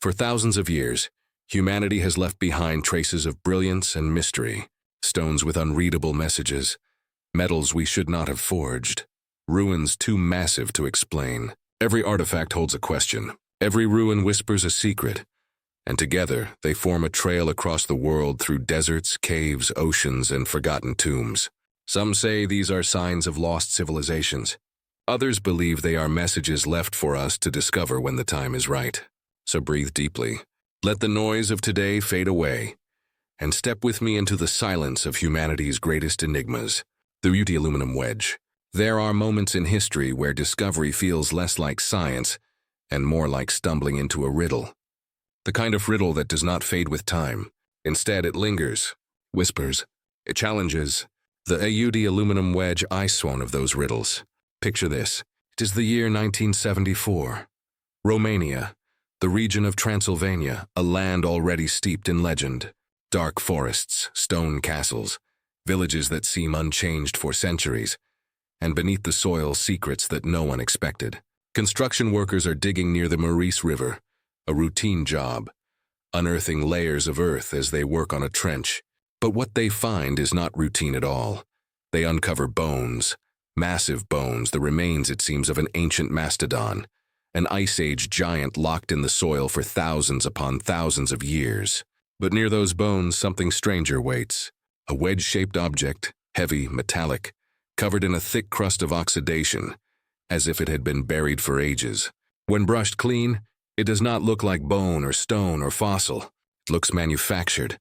For thousands of years, humanity has left behind traces of brilliance and mystery, stones with unreadable messages, metals we should not have forged, ruins too massive to explain. Every artifact holds a question. Every ruin whispers a secret, and together they form a trail across the world through deserts, caves, oceans, and forgotten tombs. Some say these are signs of lost civilizations. Others believe they are messages left for us to discover when the time is right. So breathe deeply. Let the noise of today fade away, and step with me into the silence of humanity's greatest enigmas, the UT aluminum wedge. There are moments in history where discovery feels less like science and more like stumbling into a riddle. The kind of riddle that does not fade with time. Instead, it lingers, whispers, it challenges. The AUD aluminum wedge is one of those riddles. Picture this. It is the year 1974. Romania, the region of Transylvania, a land already steeped in legend. Dark forests, stone castles, villages that seem unchanged for centuries, and beneath the soil, secrets that no one expected. Construction workers are digging near the Maurice River, a routine job, unearthing layers of earth as they work on a trench. But what they find is not routine at all. They uncover bones, massive bones, the remains, it seems, of an ancient mastodon, an Ice Age giant locked in the soil for thousands upon thousands of years. But near those bones, something stranger waits. A wedge-shaped object, heavy, metallic, covered in a thick crust of oxidation, as if it had been buried for ages. When brushed clean, it does not look like bone or stone or fossil. It looks manufactured,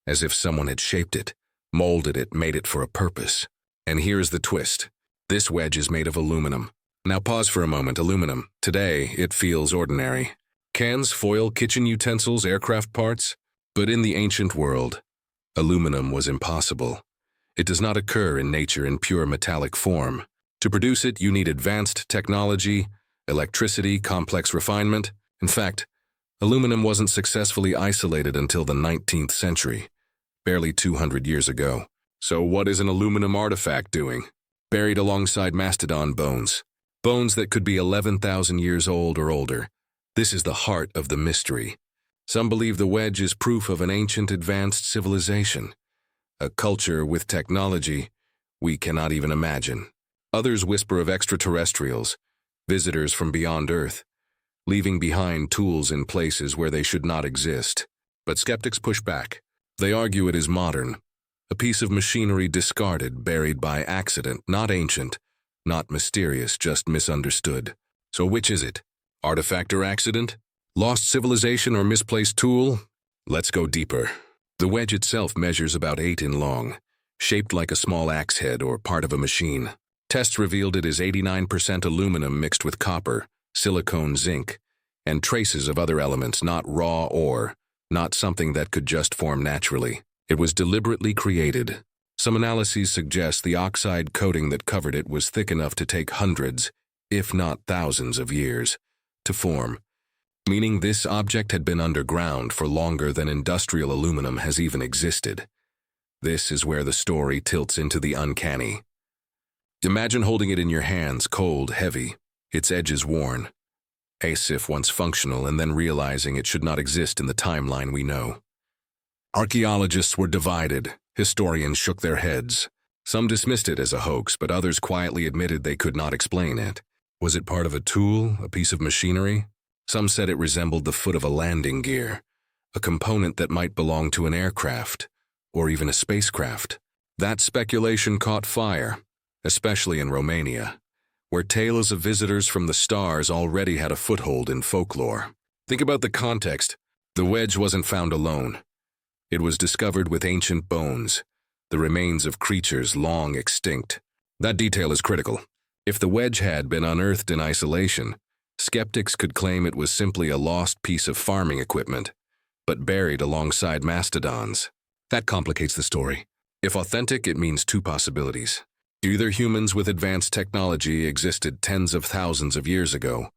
as if someone had shaped it, molded it, made it for a purpose. And here's the twist. This wedge is made of aluminum. Now pause for a moment. Aluminum. Today, it feels ordinary. Cans, foil, kitchen utensils, aircraft parts. But in the ancient world, aluminum was impossible. It does not occur in nature in pure metallic form. To produce it, you need advanced technology, electricity, complex refinement. In fact, aluminum wasn't successfully isolated until the 19th century, barely 200 years ago. So what is an aluminum artifact doing? Buried alongside mastodon bones. Bones that could be 11,000 years old or older. This is the heart of the mystery. Some believe the wedge is proof of an ancient advanced civilization, a culture with technology we cannot even imagine. Others whisper of extraterrestrials, visitors from beyond Earth, leaving behind tools in places where they should not exist. But skeptics push back. They argue it is modern, a piece of machinery discarded, buried by accident, not ancient, not mysterious, just misunderstood. So which is it? Artifact or accident? Lost civilization or misplaced tool? Let's go deeper. The wedge itself measures about 8 in long, shaped like a small axe head or part of a machine. Tests revealed it is 89% aluminum mixed with copper, silicone, zinc, and traces of other elements, not raw ore, not something that could just form naturally. It was deliberately created. Some analyses suggest the oxide coating that covered it was thick enough to take hundreds, if not thousands of years, to form, meaning this object had been underground for longer than industrial aluminum has even existed. This is where the story tilts into the uncanny. Imagine holding it in your hands, cold, heavy, its edges worn, as if once functional, and then realizing it should not exist in the timeline we know. Archaeologists were divided. Historians shook their heads. Some dismissed it as a hoax, but others quietly admitted they could not explain it. Was it part of a tool, a piece of machinery? Some said it resembled the foot of a landing gear, a component that might belong to an aircraft, or even a spacecraft. That speculation caught fire, especially in Romania, where tales of visitors from the stars already had a foothold in folklore. Think about the context. The wedge wasn't found alone. It was discovered with ancient bones, the remains of creatures long extinct. That detail is critical. If the wedge had been unearthed in isolation, skeptics could claim it was simply a lost piece of farming equipment, but buried alongside mastodons. That complicates the story. If authentic, it means two possibilities. Either humans with advanced technology existed tens of thousands of years ago,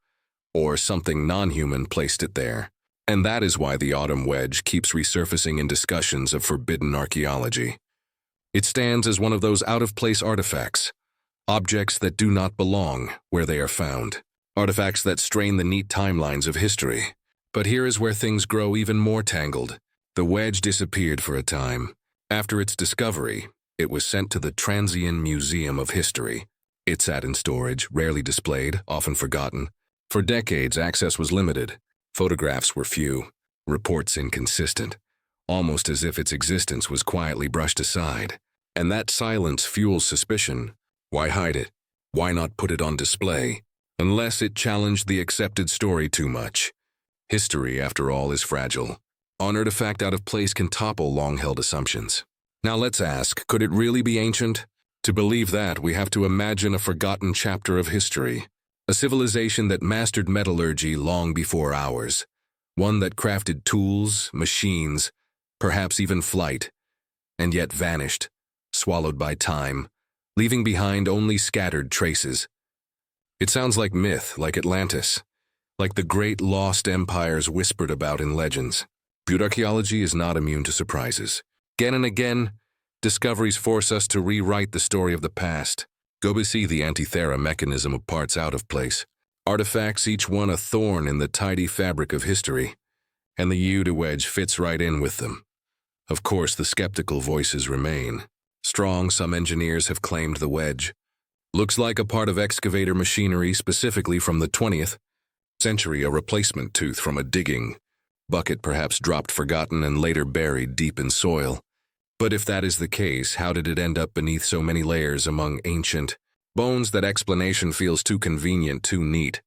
or something non-human placed it there. And that is why the autumn wedge keeps resurfacing in discussions of forbidden archaeology. It stands as one of those out-of-place artifacts, objects that do not belong where they are found, artifacts that strain the neat timelines of history. But here is where things grow even more tangled. The wedge disappeared for a time. After its discovery, it was sent to the Transian Museum of History. It sat in storage, rarely displayed, often forgotten. For decades, access was limited. Photographs were few, reports inconsistent, almost as if its existence was quietly brushed aside. And that silence fuels suspicion. Why hide it? Why not put it on display? Unless it challenged the accepted story too much. History, after all, is fragile. An artifact out of place can topple long-held assumptions. Now let's ask, could it really be ancient? To believe that, we have to imagine a forgotten chapter of history. A civilization that mastered metallurgy long before ours. One that crafted tools, machines, perhaps even flight, and yet vanished, swallowed by time, leaving behind only scattered traces. It sounds like myth, like Atlantis, like the great lost empires whispered about in legends. But archaeology is not immune to surprises. Again and again, discoveries force us to rewrite the story of the past. Go see the Antikythera mechanism of parts out of place. Artifacts, each one a thorn in the tidy fabric of history, and the Yuda wedge fits right in with them. Of course, the skeptical voices remain. Strong, some engineers have claimed the wedge. Looks like a part of excavator machinery specifically from the 20th century, a replacement tooth from a digging bucket perhaps dropped forgotten and later buried deep in soil. But if that is the case, how did it end up beneath so many layers among ancient bones? That explanation feels too convenient, too neat,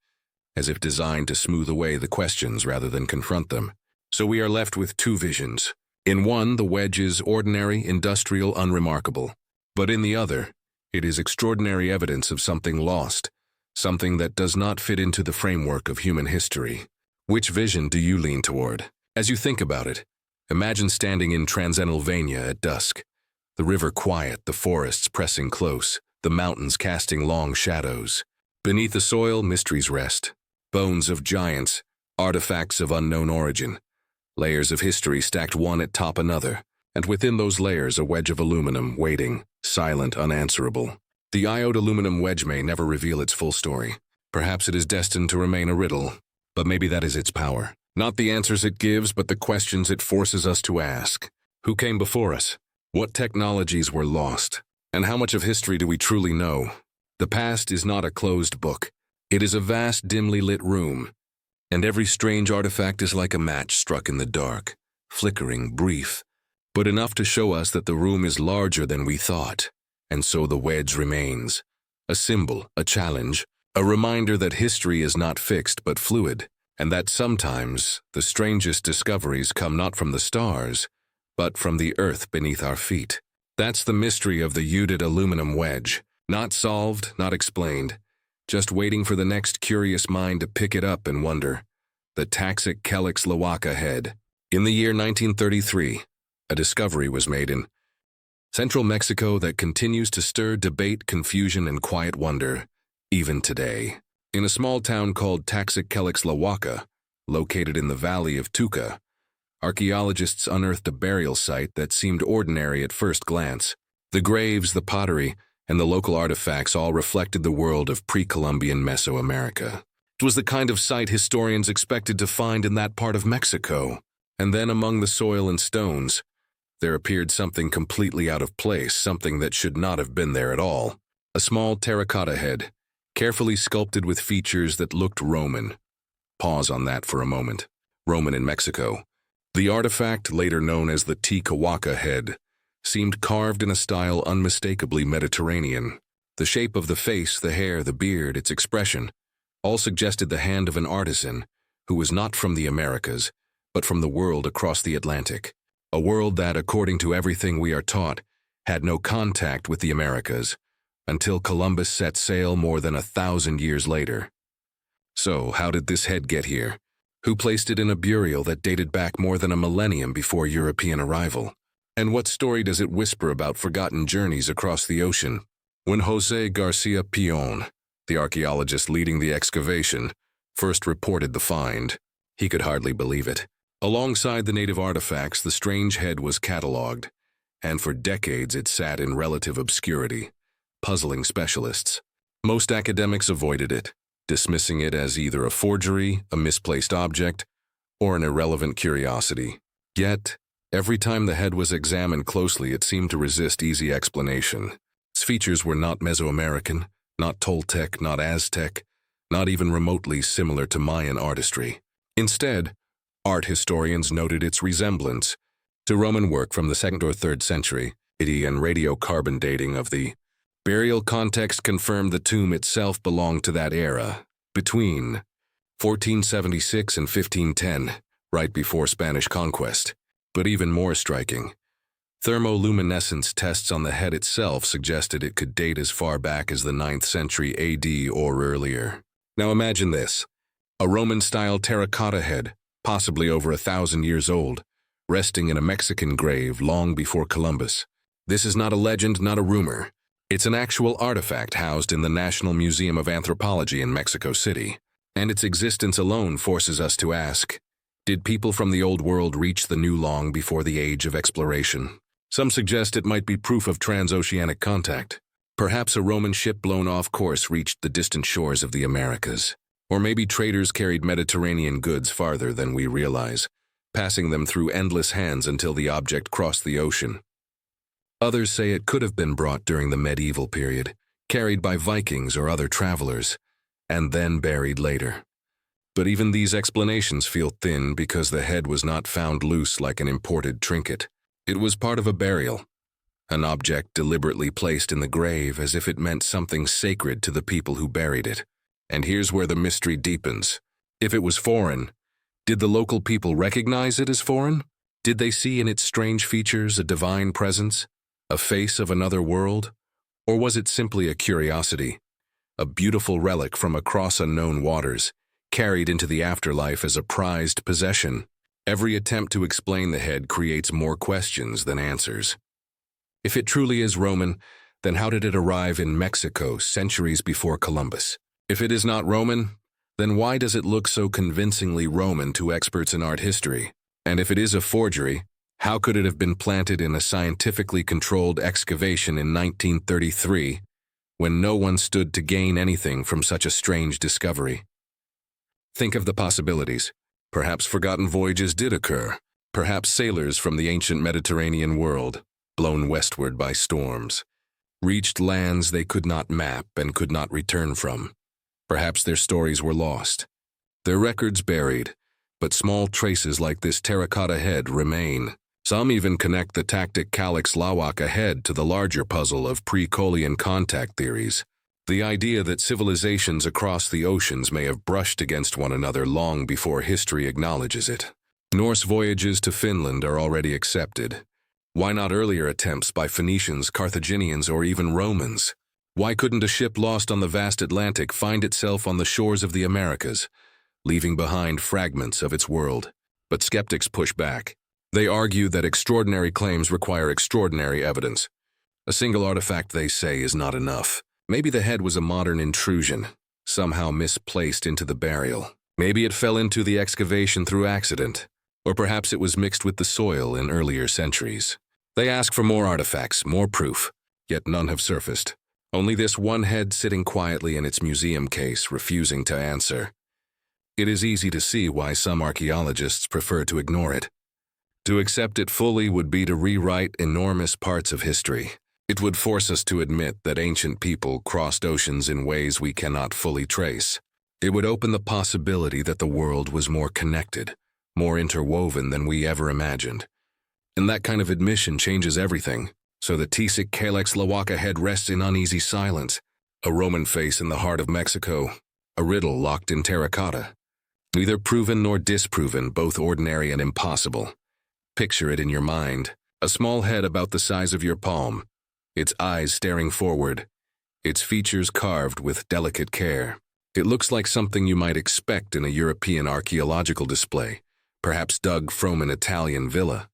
as if designed to smooth away the questions rather than confront them. So we are left with two visions. In one, the wedge is ordinary, industrial, unremarkable. But in the other, it is extraordinary evidence of something lost, something that does not fit into the framework of human history. Which vision do you lean toward? As you think about it, imagine standing in Transylvania at dusk. The river quiet, the forests pressing close, the mountains casting long shadows. Beneath the soil, mysteries rest. Bones of giants, artifacts of unknown origin. Layers of history stacked one atop another, and within those layers a wedge of aluminum waiting, silent, unanswerable. The iode aluminum wedge may never reveal its full story. Perhaps it is destined to remain a riddle, but maybe that is its power. Not the answers it gives, but the questions it forces us to ask. Who came before us? What technologies were lost? And how much of history do we truly know? The past is not a closed book. It is a vast, dimly lit room, and every strange artifact is like a match struck in the dark, flickering, brief, but enough to show us that the room is larger than we thought. And so the wedge remains. A symbol, a challenge, a reminder that history is not fixed but fluid, and that sometimes the strangest discoveries come not from the stars, but from the earth beneath our feet. That's the mystery of the Yuda aluminum wedge. Not solved, not explained, just waiting for the next curious mind to pick it up and wonder. The Taxic-Kelix-Lawaka head. In the year 1933, a discovery was made in central Mexico that continues to stir debate, confusion, and quiet wonder, even today. In a small town called Taxic-Kelix-Lawaka, located in the valley of Tuca, archaeologists unearthed a burial site that seemed ordinary at first glance. The graves, the pottery, and the local artifacts all reflected the world of pre-Columbian Mesoamerica. It was the kind of site historians expected to find in that part of Mexico. And then among the soil and stones, there appeared something completely out of place, something that should not have been there at all. A small terracotta head, carefully sculpted with features that looked Roman. Pause on that for a moment. Roman in Mexico. The artifact, later known as the Titicaca head, seemed carved in a style unmistakably Mediterranean. The shape of the face, the hair, the beard, its expression, all suggested the hand of an artisan who was not from the Americas, but from the world across the Atlantic. A world that, according to everything we are taught, had no contact with the Americas until Columbus set sail more than 1,000 years later. So, how did this head get here? Who placed it in a burial that dated back more than a millennium before European arrival? And what story does it whisper about forgotten journeys across the ocean? When José García Peón, the archaeologist leading the excavation, first reported the find, he could hardly believe it. Alongside the native artifacts, the strange head was catalogued, and for decades it sat in relative obscurity, puzzling specialists. Most academics avoided it, dismissing it as either a forgery, a misplaced object, or an irrelevant curiosity. Yet, every time the head was examined closely, it seemed to resist easy explanation. Its features were not Mesoamerican, not Toltec, not Aztec, not even remotely similar to Mayan artistry. Instead, art historians noted its resemblance to Roman work from the 2nd or 3rd century. And radiocarbon dating of the burial context confirmed the tomb itself belonged to that era, between 1476 and 1510, right before Spanish conquest. But even more striking, thermoluminescence tests on the head itself suggested it could date as far back as the 9th century AD or earlier. Now imagine this: a Roman-style terracotta head, possibly over 1,000 years old, resting in a Mexican grave long before Columbus. This is not a legend, not a rumor. It's an actual artifact housed in the National Museum of Anthropology in Mexico City. And its existence alone forces us to ask, did people from the Old World reach the New long before the age of exploration? Some suggest it might be proof of transoceanic contact. Perhaps a Roman ship blown off course reached the distant shores of the Americas. Or maybe traders carried Mediterranean goods farther than we realize, passing them through endless hands until the object crossed the ocean. Others say it could have been brought during the medieval period, carried by Vikings or other travelers, and then buried later. But even these explanations feel thin because the head was not found loose like an imported trinket. It was part of a burial, an object deliberately placed in the grave as if it meant something sacred to the people who buried it. And here's where the mystery deepens. If it was foreign, did the local people recognize it as foreign? Did they see in its strange features a divine presence, a face of another world? Or was it simply a curiosity, a beautiful relic from across unknown waters, carried into the afterlife as a prized possession? Every attempt to explain the head creates more questions than answers. If it truly is Roman, then how did it arrive in Mexico centuries before Columbus? If it is not Roman, then why does it look so convincingly Roman to experts in art history? And if it is a forgery, how could it have been planted in a scientifically controlled excavation in 1933 when no one stood to gain anything from such a strange discovery? Think of the possibilities. Perhaps forgotten voyages did occur. Perhaps sailors from the ancient Mediterranean world, blown westward by storms, reached lands they could not map and could not return from. Perhaps their stories were lost, their records buried, but small traces like this terracotta head remain. Some even connect the tactic calyx lawak ahead to the larger puzzle of pre-Columbian contact theories. The idea that civilizations across the oceans may have brushed against one another long before history acknowledges it. Norse voyages to Finland are already accepted. Why not earlier attempts by Phoenicians, Carthaginians, or even Romans? Why couldn't a ship lost on the vast Atlantic find itself on the shores of the Americas, leaving behind fragments of its world? But skeptics push back. They argue that extraordinary claims require extraordinary evidence. A single artifact, they say, is not enough. Maybe the head was a modern intrusion, somehow misplaced into the burial. Maybe it fell into the excavation through accident, or perhaps it was mixed with the soil in earlier centuries. They ask for more artifacts, more proof, yet none have surfaced. Only this one head sitting quietly in its museum case, refusing to answer. It is easy to see why some archaeologists prefer to ignore it. To accept it fully would be to rewrite enormous parts of history. It would force us to admit that ancient people crossed oceans in ways we cannot fully trace. It would open the possibility that the world was more connected, more interwoven than we ever imagined. And that kind of admission changes everything. So the Tisic Calyx Lawaka head rests in uneasy silence, a Roman face in the heart of Mexico, a riddle locked in terracotta. Neither proven nor disproven, both ordinary and impossible. Picture it in your mind, a small head about the size of your palm, its eyes staring forward, its features carved with delicate care. It looks like something you might expect in a European archaeological display, perhaps dug from an Italian villa.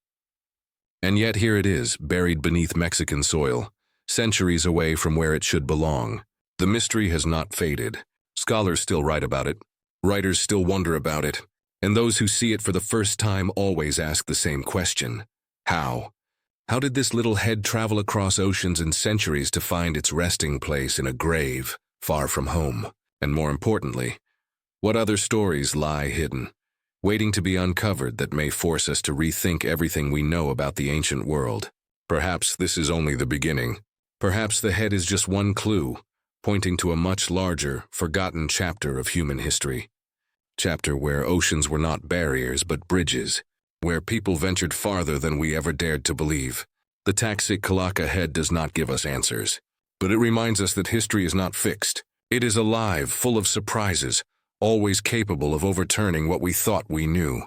And yet here it is, buried beneath Mexican soil, centuries away from where it should belong. The mystery has not faded. Scholars still write about it, writers still wonder about it, and those who see it for the first time always ask the same question: how? How did this little head travel across oceans and centuries to find its resting place in a grave far from home? And more importantly, what other stories lie hidden? waiting to be uncovered that may force us to rethink everything we know about the ancient world. Perhaps this is only the beginning. Perhaps the head is just one clue, pointing to a much larger, forgotten chapter of human history. Chapter where oceans were not barriers but bridges, where people ventured farther than we ever dared to believe. The Taxic head does not give us answers, but it reminds us that history is not fixed. It is alive, full of surprises, always capable of overturning what we thought we knew.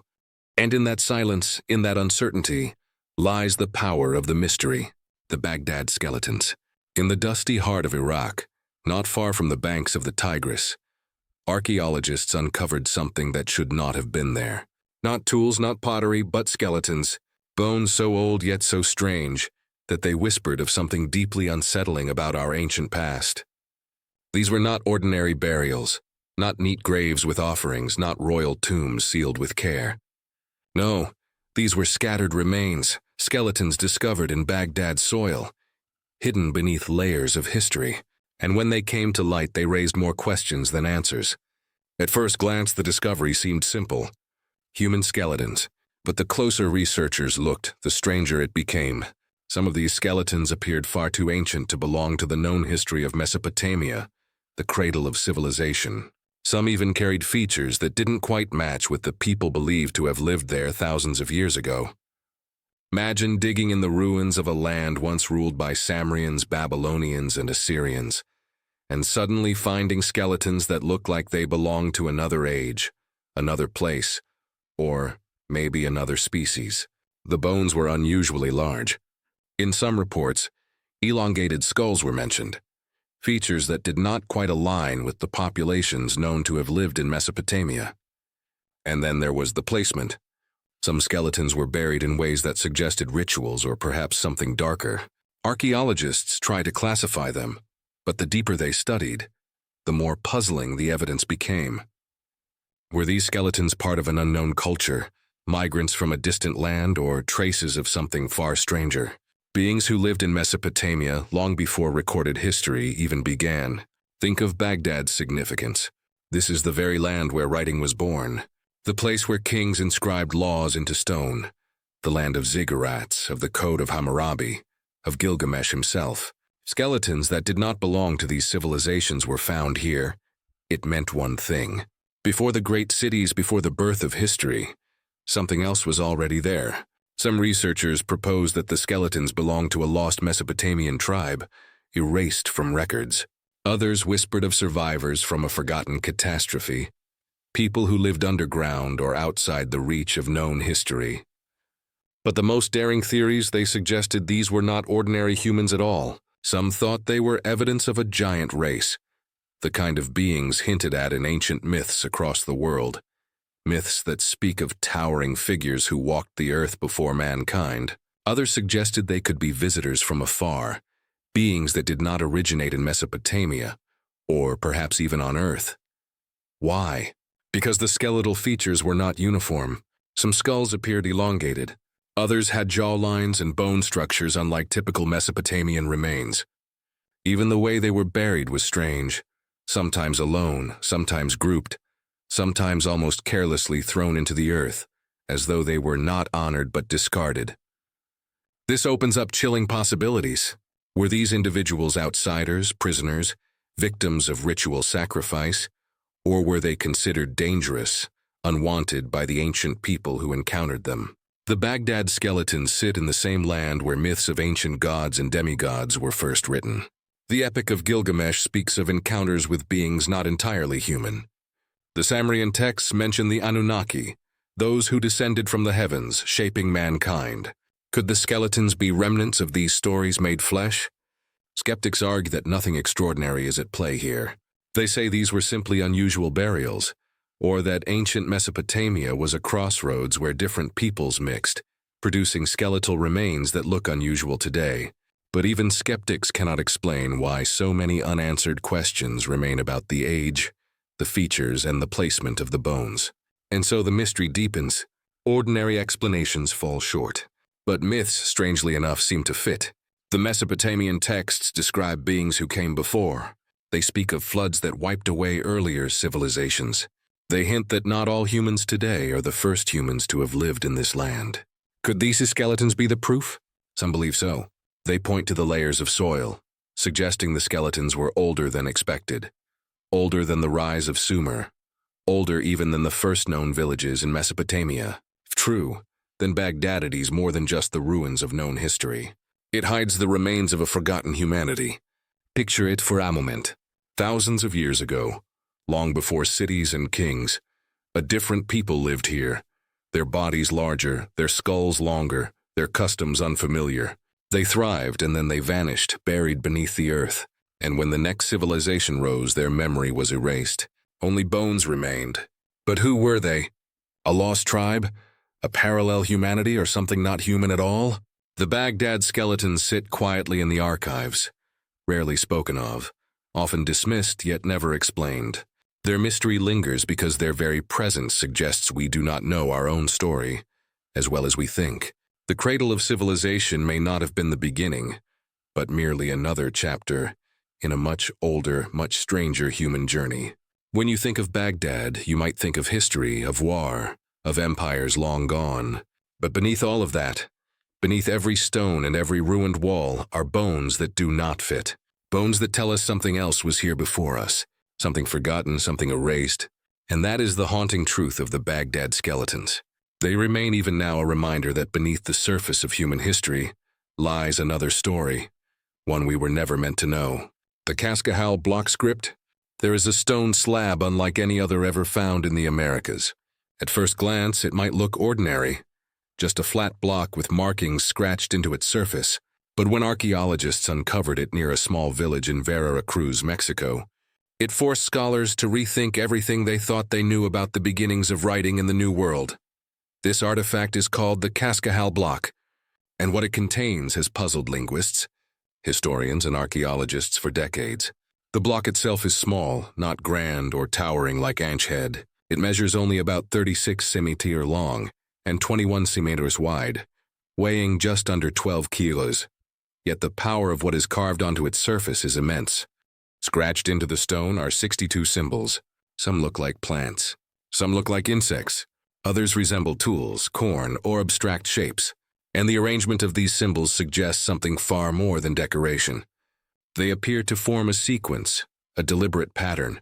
And in that silence, in that uncertainty, lies the power of the mystery, the Baghdad skeletons. In the dusty heart of Iraq, not far from the banks of the Tigris, archaeologists uncovered something that should not have been there. Not tools, not pottery, but skeletons, bones so old yet so strange that they whispered of something deeply unsettling about our ancient past. These were not ordinary burials, not neat graves with offerings, not royal tombs sealed with care. No, these were scattered remains, skeletons discovered in Baghdad soil, hidden beneath layers of history. And when they came to light, they raised more questions than answers. At first glance, the discovery seemed simple. Human skeletons. But the closer researchers looked, the stranger it became. Some of these skeletons appeared far too ancient to belong to the known history of Mesopotamia, the cradle of civilization. Some even carried features that didn't quite match with the people believed to have lived there thousands of years ago. Imagine digging in the ruins of a land once ruled by Samrians, Babylonians, and Assyrians, and suddenly finding skeletons that look like they belong to another age, another place, or maybe another species. The bones were unusually large. In some reports, elongated skulls were mentioned, features that did not quite align with the populations known to have lived in Mesopotamia. And then there was the placement. Some skeletons were buried in ways that suggested rituals or perhaps something darker. Archaeologists tried to classify them, but the deeper they studied, the more puzzling the evidence became. Were these skeletons part of an unknown culture, migrants from a distant land, or traces of something far stranger? Beings who lived in Mesopotamia long before recorded history even began. Think of Baghdad's significance. This is the very land where writing was born, the place where kings inscribed laws into stone, the land of ziggurats, of the Code of Hammurabi, of Gilgamesh himself. Skeletons that did not belong to these civilizations were found here. It meant one thing. Before the great cities, before the birth of history, something else was already there. Some researchers proposed that the skeletons belonged to a lost Mesopotamian tribe, erased from records. Others whispered of survivors from a forgotten catastrophe, people who lived underground or outside the reach of known history. But the most daring theories, they suggested these were not ordinary humans at all. Some thought they were evidence of a giant race, the kind of beings hinted at in ancient myths across the world, myths that speak of towering figures who walked the earth before mankind. Others suggested they could be visitors from afar, beings that did not originate in Mesopotamia, or perhaps even on Earth. Why? Because the skeletal features were not uniform. Some skulls appeared elongated. Others had jawlines and bone structures unlike typical Mesopotamian remains. Even the way they were buried was strange, sometimes alone, sometimes grouped, sometimes almost carelessly thrown into the earth, as though they were not honored but discarded. This opens up chilling possibilities. Were these individuals outsiders, prisoners, victims of ritual sacrifice, or were they considered dangerous, unwanted by the ancient people who encountered them? The Baghdad skeletons sit in the same land where myths of ancient gods and demigods were first written. The Epic of Gilgamesh speaks of encounters with beings not entirely human. The Samrian texts mention the Anunnaki, those who descended from the heavens, shaping mankind. Could the skeletons be remnants of these stories made flesh? Skeptics argue that nothing extraordinary is at play here. They say these were simply unusual burials, or that ancient Mesopotamia was a crossroads where different peoples mixed, producing skeletal remains that look unusual today. But even skeptics cannot explain why so many unanswered questions remain about the age, the features, and the placement of the bones. And so the mystery deepens. Ordinary explanations fall short. But myths, strangely enough, seem to fit. The Mesopotamian texts describe beings who came before. They speak of floods that wiped away earlier civilizations. They hint that not all humans today are the first humans to have lived in this land. Could these skeletons be the proof? Some believe so. They point to the layers of soil, suggesting the skeletons were older than expected, older than the rise of Sumer, older even than the first known villages in Mesopotamia. If true, then Baghdad is more than just the ruins of known history. It hides the remains of a forgotten humanity. Picture it for a moment. Thousands of years ago, long before cities and kings, a different people lived here. Their bodies larger, their skulls longer, their customs unfamiliar. They thrived and then they vanished, buried beneath the earth. And when the next civilization rose, their memory was erased. Only bones remained. But who were they? A lost tribe? A parallel humanity or something not human at all? The Baghdad skeletons sit quietly in the archives, rarely spoken of, often dismissed yet never explained. Their mystery lingers because their very presence suggests we do not know our own story, as well as we think. The cradle of civilization may not have been the beginning, but merely another chapter in a much older, much stranger human journey. When you think of Baghdad, you might think of history, of war, of empires long gone. But beneath all of that, beneath every stone and every ruined wall, are bones that do not fit. Bones that tell us something else was here before us, something forgotten, something erased. And that is the haunting truth of the Baghdad skeletons. They remain even now a reminder that beneath the surface of human history lies another story, one we were never meant to know. The Cascahal block script? There is a stone slab unlike any other ever found in the Americas. At first glance, it might look ordinary, just a flat block with markings scratched into its surface. But when archaeologists uncovered it near a small village in Veracruz, Mexico, it forced scholars to rethink everything they thought they knew about the beginnings of writing in the New World. This artifact is called the Cascahal block, and what it contains has puzzled linguists, historians, and archaeologists for decades. The block itself is small, not grand or towering like Anchhead. It measures only about 36 centimeters long and 21 centimeters wide, weighing just under 12 kilos. Yet the power of what is carved onto its surface is immense. Scratched into the stone are 62 symbols. Some look like plants. Some look like insects. Others resemble tools, corn, or abstract shapes. And the arrangement of these symbols suggests something far more than decoration. They appear to form a sequence, a deliberate pattern,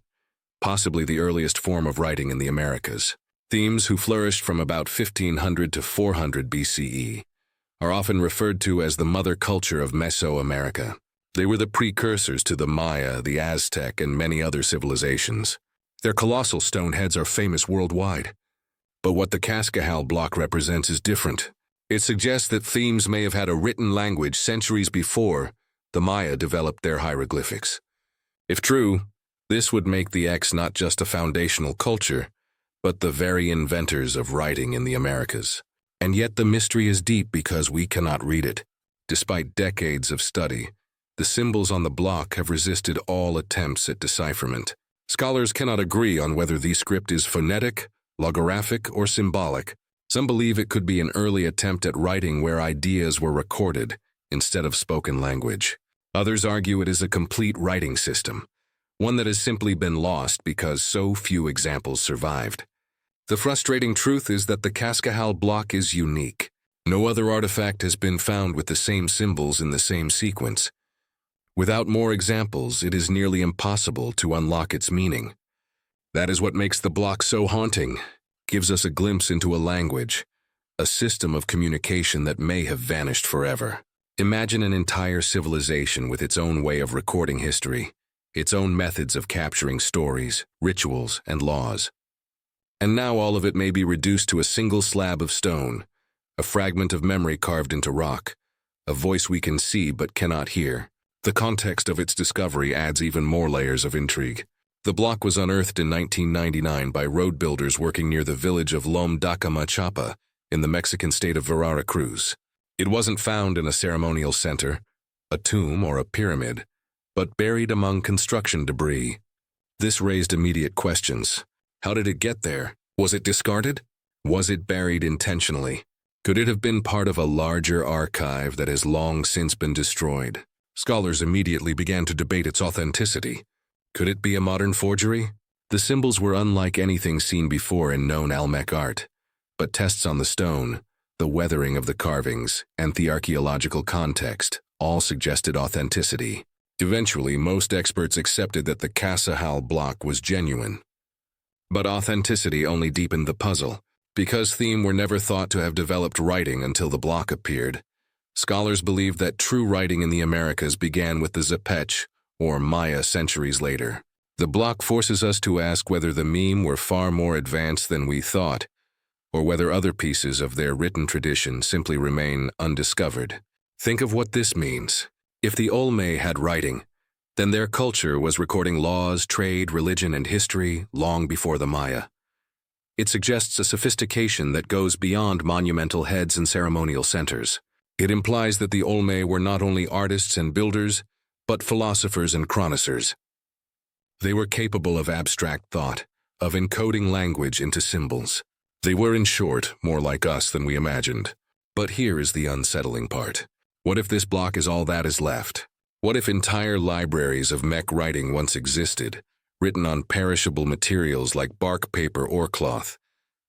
possibly the earliest form of writing in the Americas. Themes who flourished from about 1500 to 400 BCE are often referred to as the mother culture of Mesoamerica. They were the precursors to the Maya, the Aztec, and many other civilizations. Their colossal stone heads are famous worldwide. But what the Cascahal block represents is different. It suggests that themes may have had a written language centuries before the Maya developed their hieroglyphics. If true, this would make the X not just a foundational culture, but the very inventors of writing in the Americas. And yet the mystery is deep because we cannot read it. Despite decades of study, the symbols on the block have resisted all attempts at decipherment. Scholars cannot agree on whether the script is phonetic, logographic, or symbolic. Some believe it could be an early attempt at writing where ideas were recorded instead of spoken language. Others argue it is a complete writing system, one that has simply been lost because so few examples survived. The frustrating truth is that the Cascahal block is unique. No other artifact has been found with the same symbols in the same sequence. Without more examples, it is nearly impossible to unlock its meaning. That is what makes the block so haunting, gives us a glimpse into a language, a system of communication that may have vanished forever. Imagine an entire civilization with its own way of recording history, its own methods of capturing stories, rituals, and laws. And now all of it may be reduced to a single slab of stone, a fragment of memory carved into rock, a voice we can see but cannot hear. The context of its discovery adds even more layers of intrigue. The block was unearthed in 1999 by road builders working near the village of Lom Dacamachapa in the Mexican state of Veracruz. It wasn't found in a ceremonial center, a tomb, or a pyramid, but buried among construction debris. This raised immediate questions. How did it get there? Was it discarded? Was it buried intentionally? Could it have been part of a larger archive that has long since been destroyed? Scholars immediately began to debate its authenticity. Could it be a modern forgery? The symbols were unlike anything seen before in known Olmec art, but tests on the stone, the weathering of the carvings, and the archaeological context all suggested authenticity. Eventually, most experts accepted that the Cascahal block was genuine. But authenticity only deepened the puzzle. Because theme were never thought to have developed writing until the block appeared, scholars believe that true writing in the Americas began with the Zapech, or Maya, centuries later. The block forces us to ask whether the meme were far more advanced than we thought, or whether other pieces of their written tradition simply remain undiscovered. Think of what this means. If the Olmec had writing, then their culture was recording laws, trade, religion, and history long before the Maya. It suggests a sophistication that goes beyond monumental heads and ceremonial centers. It implies that the Olmec were not only artists and builders, but philosophers and chroniclers. They were capable of abstract thought, of encoding language into symbols. They were, in short, more like us than we imagined. But here is the unsettling part. What if this block is all that is left? What if entire libraries of Mech writing once existed, written on perishable materials like bark, paper, or cloth,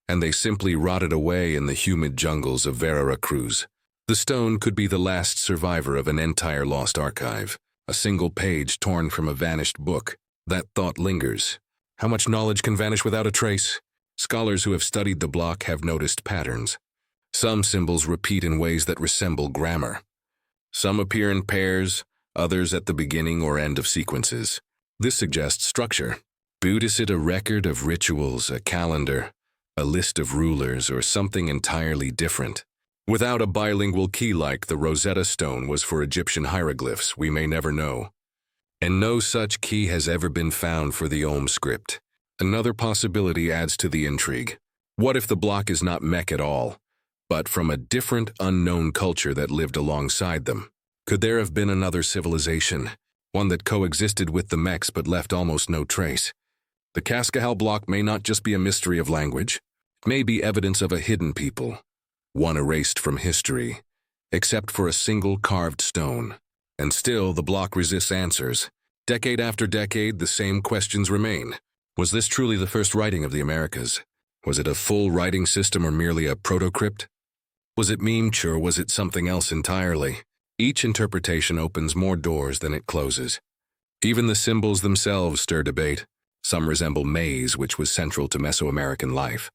and they simply rotted away in the humid jungles of Veracruz? The stone could be the last survivor of an entire lost archive, a single page torn from a vanished book. That thought lingers. How much knowledge can vanish without a trace? Scholars who have studied the block have noticed patterns. Some symbols repeat in ways that resemble grammar. Some appear in pairs, others at the beginning or end of sequences. This suggests structure. But is it a record of rituals, a calendar, a list of rulers, or something entirely different? Without a bilingual key like the Rosetta Stone was for Egyptian hieroglyphs, we may never know. And no such key has ever been found for the Om script. Another possibility adds to the intrigue. What if the block is not Mech at all, but from a different, unknown culture that lived alongside them? Could there have been another civilization, one that coexisted with the Mechs but left almost no trace? The Cascahal block may not just be a mystery of language. It may be evidence of a hidden people, one erased from history, except for a single carved stone. And still, the block resists answers. Decade after decade, the same questions remain. Was this truly the first writing of the Americas? Was it a full writing system or merely a protocrypt? Was it memeture or was it something else entirely? Each interpretation opens more doors than it closes. Even the symbols themselves stir debate. Some resemble maize, which was central to Mesoamerican life.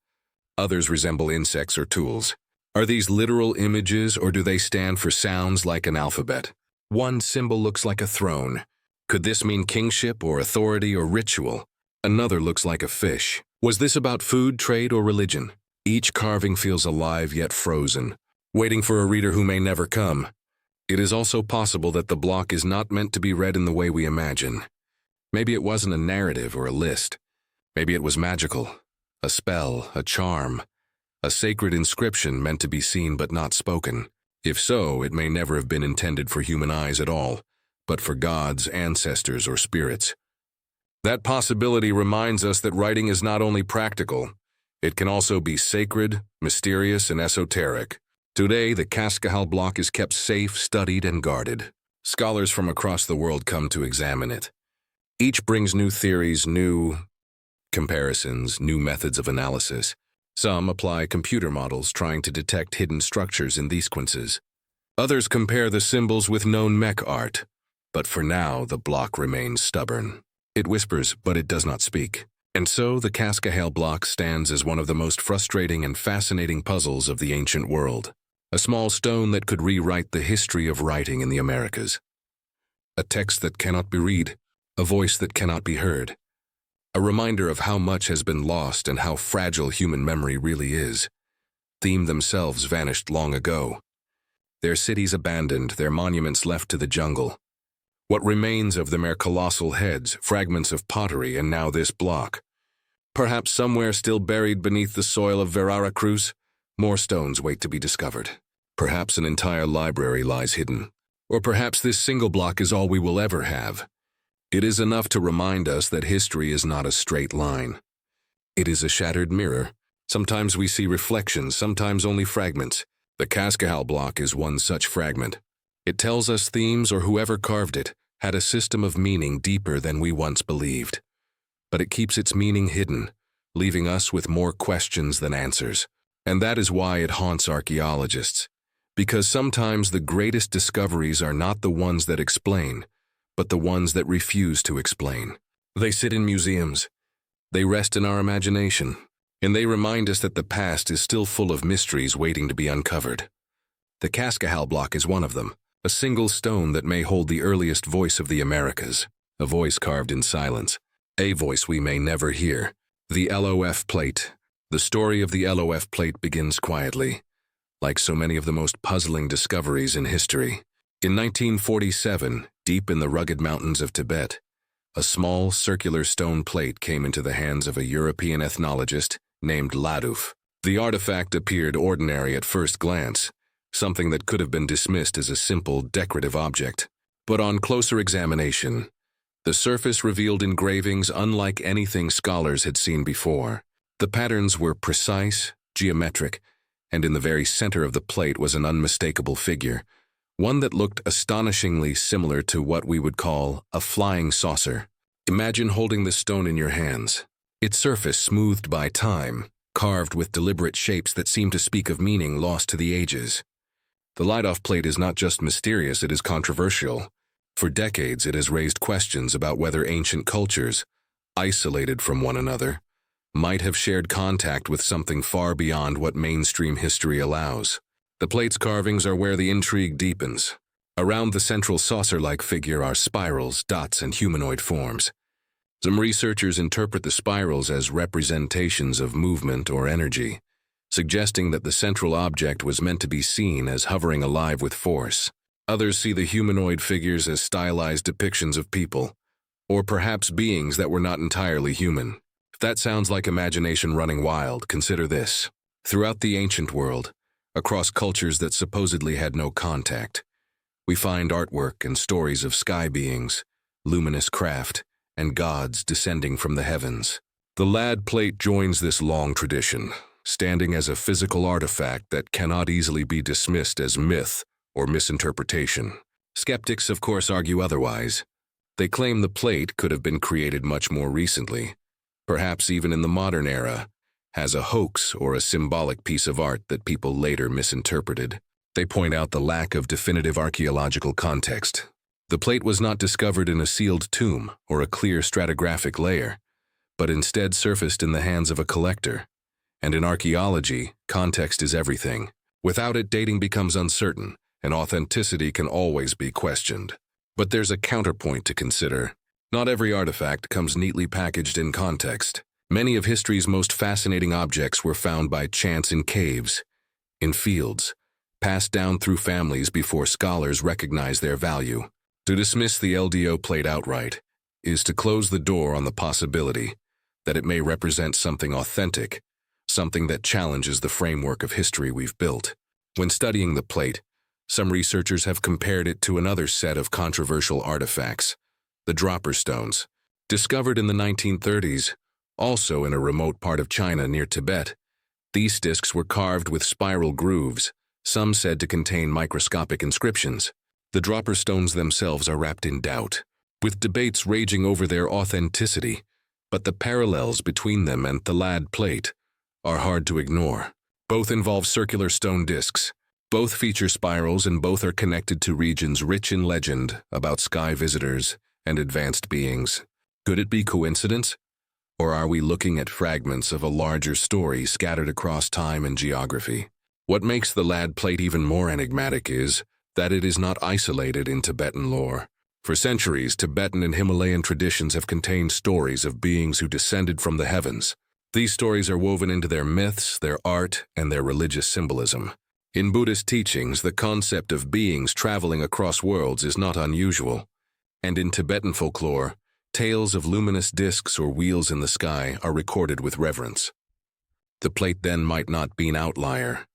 Others resemble insects or tools. Are these literal images or do they stand for sounds like an alphabet? One symbol looks like a throne. Could this mean kingship or authority or ritual? Another looks like a fish. Was this about food, trade, or religion? Each carving feels alive yet frozen, waiting for a reader who may never come. It is also possible that the block is not meant to be read in the way we imagine. Maybe it wasn't a narrative or a list. Maybe it was magical, a spell, a charm, a sacred inscription meant to be seen but not spoken. If so, it may never have been intended for human eyes at all, but for gods, ancestors, or spirits. That possibility reminds us that writing is not only practical, it can also be sacred, mysterious, and esoteric. Today, the Cascahal block is kept safe, studied, and guarded. Scholars from across the world come to examine it. Each brings new theories, new comparisons, new methods of analysis. Some apply computer models trying to detect hidden structures in these sequences. Others compare the symbols with known Mech art. But for now, the block remains stubborn. It whispers, but it does not speak. And so, the Cascahal block stands as one of the most frustrating and fascinating puzzles of the ancient world. A small stone that could rewrite the history of writing in the Americas. A text that cannot be read, a voice that cannot be heard. A reminder of how much has been lost and how fragile human memory really is. Theme themselves vanished long ago. Their cities abandoned, their monuments left to the jungle. What remains of them are colossal heads, fragments of pottery, and now this block. Perhaps somewhere still buried beneath the soil of Veracruz, more stones wait to be discovered. Perhaps an entire library lies hidden. Or perhaps this single block is all we will ever have. It is enough to remind us that history is not a straight line. It is a shattered mirror. Sometimes we see reflections, sometimes only fragments. The Cascahal block is one such fragment. It tells us themes or whoever carved it had a system of meaning deeper than we once believed. but it keeps its meaning hidden, leaving us with more questions than answers. And that is why it haunts archaeologists. Because sometimes the greatest discoveries are not the ones that explain, but the ones that refuse to explain. They sit in museums. They rest in our imagination. And they remind us that the past is still full of mysteries waiting to be uncovered. The Cascahal block is one of them, a single stone that may hold the earliest voice of the Americas, a voice carved in silence, a voice we may never hear. The LOF plate. The story of the LOF plate begins quietly, like so many of the most puzzling discoveries in history. In 1947, deep in the rugged mountains of Tibet, a small circular stone plate came into the hands of a European ethnologist named Laduf. The artifact appeared ordinary at first glance, something that could have been dismissed as a simple decorative object. But on closer examination, the surface revealed engravings unlike anything scholars had seen before. The patterns were precise, geometric, and in the very center of the plate was an unmistakable figure, one that looked astonishingly similar to what we would call a flying saucer. Imagine holding this stone in your hands, its surface smoothed by time, carved with deliberate shapes that seem to speak of meaning lost to the ages. The Laduf plate is not just mysterious, it is controversial. For decades, it has raised questions about whether ancient cultures, isolated from one another, might have shared contact with something far beyond what mainstream history allows. The plate's carvings are where the intrigue deepens. Around the central saucer-like figure are spirals, dots, and humanoid forms. Some researchers interpret the spirals as representations of movement or energy, suggesting that the central object was meant to be seen as hovering alive with force. Others see the humanoid figures as stylized depictions of people, or perhaps beings that were not entirely human. If that sounds like imagination running wild, consider this. Throughout the ancient world, across cultures that supposedly had no contact, we find artwork and stories of sky beings, luminous craft, and gods descending from the heavens. The Lad plate joins this long tradition, standing as a physical artifact that cannot easily be dismissed as myth or misinterpretation. Skeptics, of course, argue otherwise. They claim the plate could have been created much more recently, perhaps even in the modern era, as a hoax or a symbolic piece of art that people later misinterpreted. They point out the lack of definitive archaeological context. The plate was not discovered in a sealed tomb or a clear stratigraphic layer, but instead surfaced in the hands of a collector. And in archaeology, context is everything. Without it, dating becomes uncertain, and authenticity can always be questioned. But there's a counterpoint to consider. Not every artifact comes neatly packaged in context. Many of history's most fascinating objects were found by chance in caves, in fields, passed down through families before scholars recognized their value. To dismiss the LDO plate outright is to close the door on the possibility that it may represent something authentic, something that challenges the framework of history we've built. When studying the plate, some researchers have compared it to another set of controversial artifacts, the dropper stones. Discovered in the 1930s, also in a remote part of China near Tibet, these discs were carved with spiral grooves, some said to contain microscopic inscriptions. The dropper stones themselves are wrapped in doubt, with debates raging over their authenticity, but the parallels between them and the Lad plate are hard to ignore. Both involve circular stone discs. Both feature spirals and both are connected to regions rich in legend about sky visitors and advanced beings. Could it be coincidence? Or are we looking at fragments of a larger story scattered across time and geography? What makes the Lad plate even more enigmatic is that it is not isolated in Tibetan lore. For centuries, Tibetan and Himalayan traditions have contained stories of beings who descended from the heavens. These stories are woven into their myths, their art, and their religious symbolism. In Buddhist teachings, the concept of beings traveling across worlds is not unusual. And in Tibetan folklore, tales of luminous discs or wheels in the sky are recorded with reverence. The plate then might not be an outlier,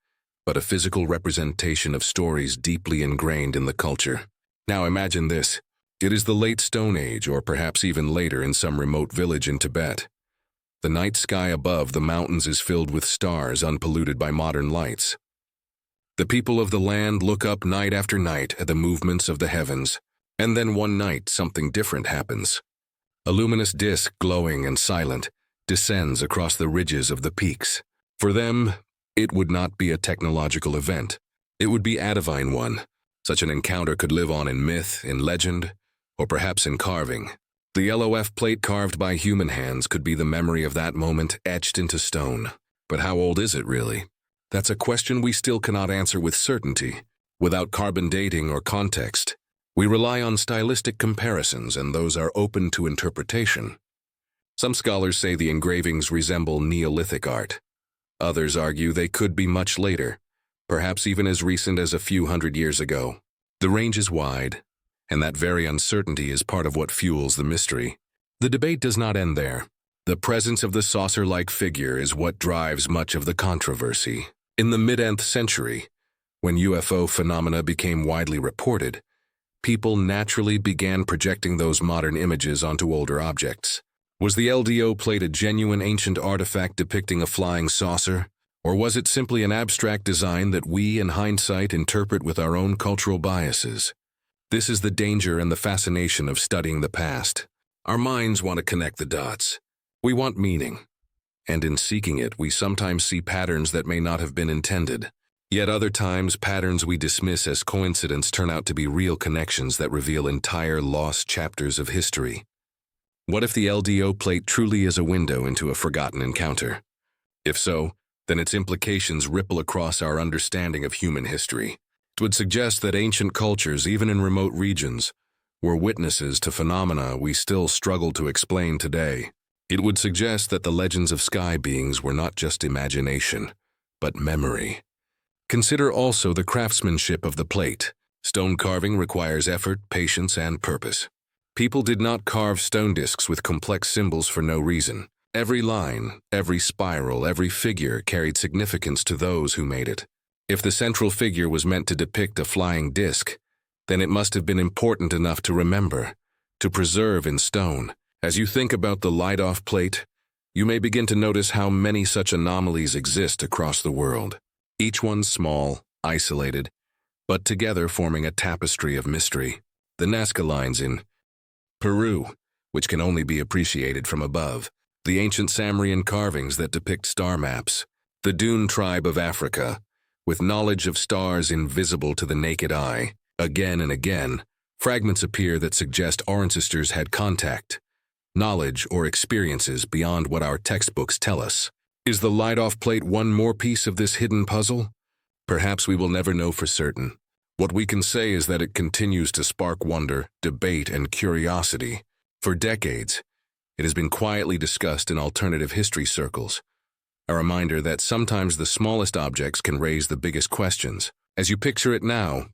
but a physical representation of stories deeply ingrained in the culture. Now imagine this. It is the late Stone Age, or perhaps even later in some remote village in Tibet. The night sky above the mountains is filled with stars unpolluted by modern lights. The people of the land look up night after night at the movements of the heavens, and then one night something different happens. A luminous disk, glowing and silent, descends across the ridges of the peaks. For them, it would not be a technological event. It would be a divine one. Such an encounter could live on in myth, in legend, or perhaps in carving. The LOF plate carved by human hands could be the memory of that moment etched into stone. But how old is it really? That's a question we still cannot answer with certainty. Without carbon dating or context, we rely on stylistic comparisons, and those are open to interpretation. Some scholars say the engravings resemble Neolithic art. Others argue they could be much later, perhaps even as recent as a few hundred years ago. The range is wide, and that very uncertainty is part of what fuels the mystery. The debate does not end there. The presence of the saucer-like figure is what drives much of the controversy. In the mid-10th century, when UFO phenomena became widely reported, people naturally began projecting those modern images onto older objects. Was the LDO plate a genuine ancient artifact depicting a flying saucer? Or was it simply an abstract design that we, in hindsight, interpret with our own cultural biases? This is the danger and the fascination of studying the past. Our minds want to connect the dots. We want meaning. And in seeking it, we sometimes see patterns that may not have been intended. Yet other times, patterns we dismiss as coincidence turn out to be real connections that reveal entire lost chapters of history. What if the LDO plate truly is a window into a forgotten encounter? If so, then its implications ripple across our understanding of human history. It would suggest that ancient cultures, even in remote regions, were witnesses to phenomena we still struggle to explain today. It would suggest that the legends of sky beings were not just imagination, but memory. Consider also the craftsmanship of the plate. Stone carving requires effort, patience, and purpose. People did not carve stone discs with complex symbols for no reason. Every line, every spiral, every figure carried significance to those who made it. If the central figure was meant to depict a flying disc, then it must have been important enough to remember, to preserve in stone. As you think about the light-off plate, you may begin to notice how many such anomalies exist across the world. Each one small, isolated, but together forming a tapestry of mystery. The Nazca lines in Peru, which can only be appreciated from above. The ancient Sumerian carvings that depict star maps. The Dune tribe of Africa, with knowledge of stars invisible to the naked eye. Again and again, fragments appear that suggest our ancestors had contact, knowledge, or experiences beyond what our textbooks tell us. Is the light-off plate one more piece of this hidden puzzle? Perhaps we will never know for certain. What we can say is that it continues to spark wonder, debate, and curiosity. For decades, it has been quietly discussed in alternative history circles. A reminder that sometimes the smallest objects can raise the biggest questions. As you picture it now,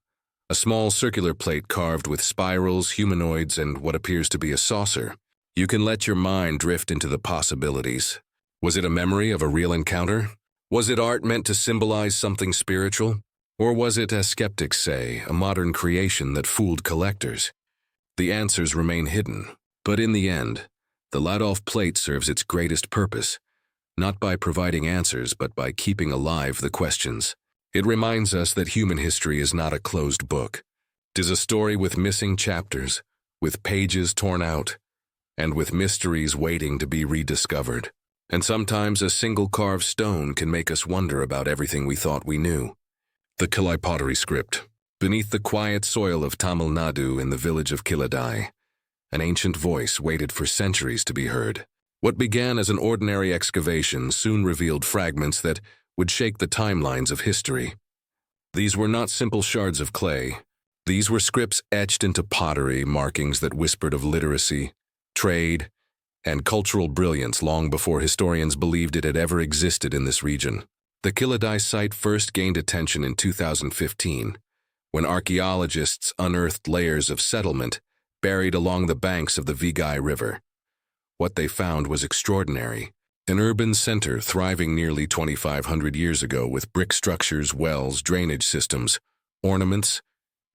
a small circular plate carved with spirals, humanoids, and what appears to be a saucer, you can let your mind drift into the possibilities. Was it a memory of a real encounter? Was it art meant to symbolize something spiritual? Or was it, as skeptics say, a modern creation that fooled collectors? The answers remain hidden, but in the end, the light-off plate serves its greatest purpose, not by providing answers, but by keeping alive the questions. It reminds us that human history is not a closed book. It is a story with missing chapters, with pages torn out, and with mysteries waiting to be rediscovered. And sometimes a single carved stone can make us wonder about everything we thought we knew. The Kilai pottery script. Beneath the quiet soil of Tamil Nadu in the village of Kiladai, an ancient voice waited for centuries to be heard. What began as an ordinary excavation soon revealed fragments that would shake the timelines of history. These were not simple shards of clay. These were scripts etched into pottery, markings that whispered of literacy, trade, and cultural brilliance long before historians believed it had ever existed in this region. The Kiladai site first gained attention in 2015, when archaeologists unearthed layers of settlement buried along the banks of the Vigai River. What they found was extraordinary. An urban center thriving nearly 2,500 years ago with brick structures, wells, drainage systems, ornaments,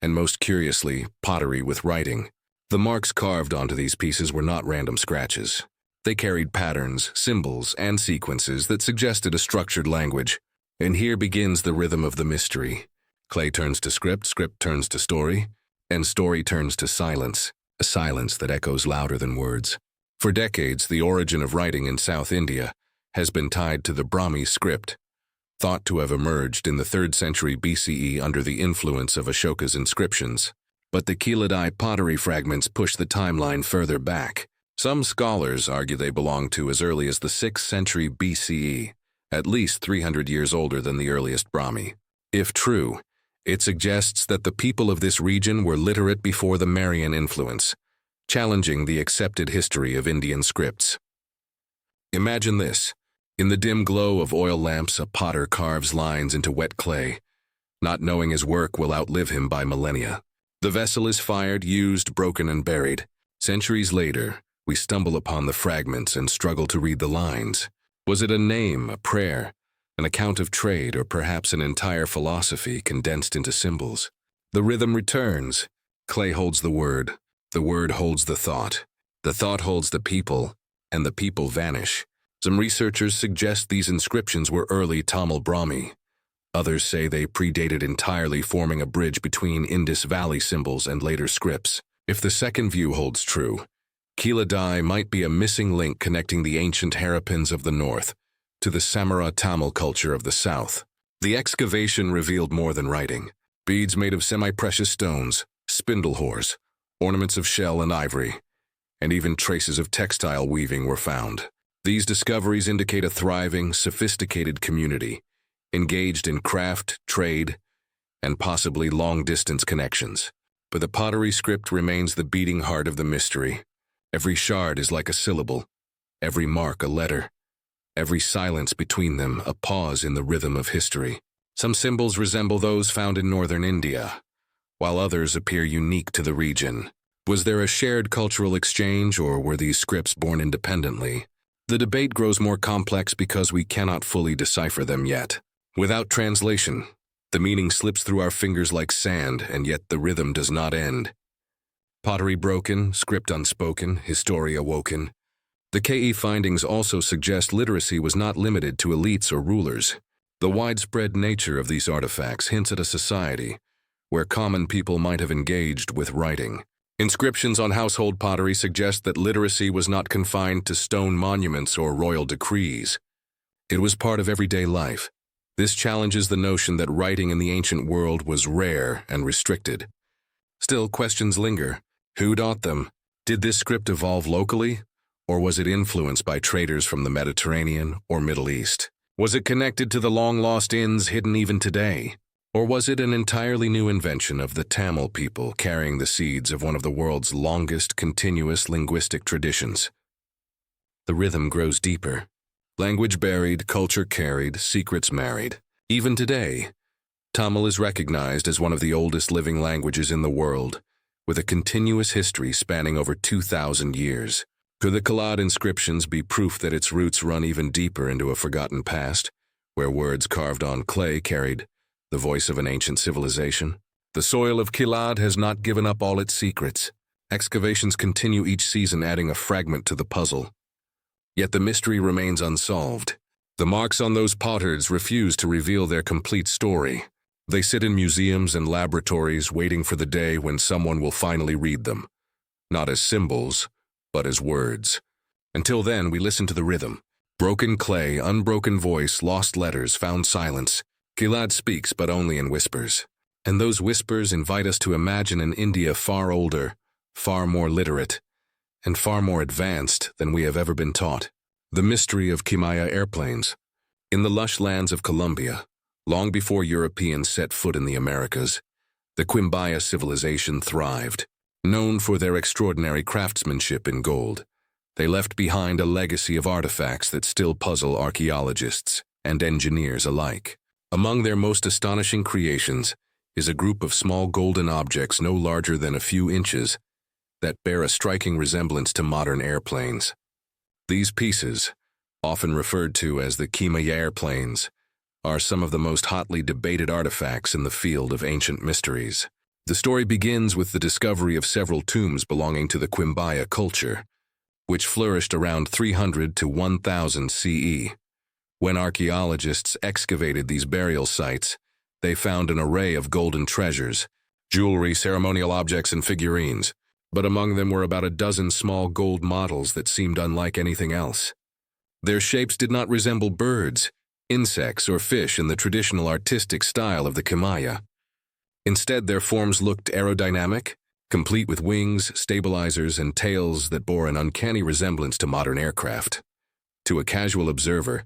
and most curiously, pottery with writing. The marks carved onto these pieces were not random scratches. They carried patterns, symbols, and sequences that suggested a structured language. And here begins the rhythm of the mystery. Clay turns to script, script turns to story, and story turns to silence, a silence that echoes louder than words. For decades, the origin of writing in South India has been tied to the Brahmi script, thought to have emerged in the 3rd century BCE under the influence of Ashoka's inscriptions. But the Keladai pottery fragments push the timeline further back. Some scholars argue they belong to as early as the 6th century BCE, at least 300 years older than the earliest Brahmi. If true, it suggests that the people of this region were literate before the Marian influence, challenging the accepted history of Indian scripts. Imagine this. In the dim glow of oil lamps, a potter carves lines into wet clay, not knowing his work will outlive him by millennia. The vessel is fired, used, broken, and buried. Centuries later, we stumble upon the fragments and struggle to read the lines. Was it a name, a prayer, an account of trade, or perhaps an entire philosophy condensed into symbols? The rhythm returns. Clay holds the word holds the thought holds the people, and the people vanish. Some researchers suggest these inscriptions were early Tamil Brahmi. Others say they predated entirely, forming a bridge between Indus Valley symbols and later scripts. If the second view holds true, Keladai might be a missing link connecting the ancient Harappans of the north to the Samara Tamil culture of the south. The excavation revealed more than writing. Beads made of semi-precious stones, spindle whores, ornaments of shell and ivory, and even traces of textile weaving were found. These discoveries indicate a thriving, sophisticated community, engaged in craft, trade, and possibly long-distance connections. But the pottery script remains the beating heart of the mystery. Every shard is like a syllable, every mark a letter, every silence between them a pause in the rhythm of history. Some symbols resemble those found in northern India, while others appear unique to the region. Was there a shared cultural exchange, or were these scripts born independently? The debate grows more complex because we cannot fully decipher them yet. Without translation, the meaning slips through our fingers like sand, and yet the rhythm does not end. Pottery broken, script unspoken, history awoken. The KE findings also suggest literacy was not limited to elites or rulers. The widespread nature of these artifacts hints at a society where common people might have engaged with writing. Inscriptions on household pottery suggest that literacy was not confined to stone monuments or royal decrees. It was part of everyday life. This challenges the notion that writing in the ancient world was rare and restricted. Still, questions linger. Who taught them? Did this script evolve locally, or was it influenced by traders from the Mediterranean or Middle East? Was it connected to the long-lost inns hidden even today? Or was it an entirely new invention of the Tamil people carrying the seeds of one of the world's longest continuous linguistic traditions? The rhythm grows deeper. Language buried, culture carried, secrets married. Even today, Tamil is recognized as one of the oldest living languages in the world, with a continuous history spanning over 2,000 years. Could the Kalad inscriptions be proof that its roots run even deeper into a forgotten past, where words carved on clay carried the voice of an ancient civilization? The soil of Kilad has not given up all its secrets. Excavations continue each season, adding a fragment to the puzzle. Yet the mystery remains unsolved. The marks on those potters refuse to reveal their complete story. They sit in museums and laboratories waiting for the day when someone will finally read them, not as symbols, but as words. Until then, we listen to the rhythm. Broken clay, unbroken voice, lost letters, found silence. Kilad speaks, but only in whispers. And those whispers invite us to imagine an India far older, far more literate, and far more advanced than we have ever been taught. The mystery of Kimaya airplanes. In the lush lands of Colombia, long before Europeans set foot in the Americas, the Quimbaya civilization thrived. Known for their extraordinary craftsmanship in gold, they left behind a legacy of artifacts that still puzzle archaeologists and engineers alike. Among their most astonishing creations is a group of small golden objects no larger than a few inches that bear a striking resemblance to modern airplanes. These pieces, often referred to as the Kimaya airplanes, are some of the most hotly debated artifacts in the field of ancient mysteries. The story begins with the discovery of several tombs belonging to the Quimbaya culture, which flourished around 300 to 1000 CE. When archaeologists excavated these burial sites, they found an array of golden treasures, jewelry, ceremonial objects, and figurines. but among them were about a dozen small gold models that seemed unlike anything else. Their shapes did not resemble birds, insects, or fish in the traditional artistic style of the Kimaya. Instead, their forms looked aerodynamic, complete with wings, stabilizers, and tails that bore an uncanny resemblance to modern aircraft. To a casual observer,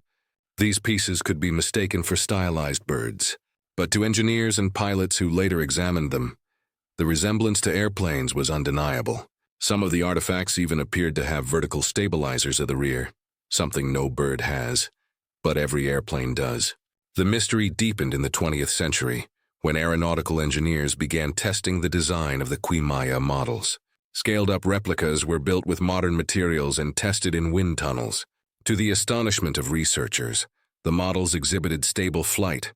these pieces could be mistaken for stylized birds, but to engineers and pilots who later examined them, the resemblance to airplanes was undeniable. Some of the artifacts even appeared to have vertical stabilizers at the rear, something no bird has, but every airplane does. The mystery deepened in the 20th century, when aeronautical engineers began testing the design of the Kimaya models. Scaled-up replicas were built with modern materials and tested in wind tunnels. To the astonishment of researchers, the models exhibited stable flight,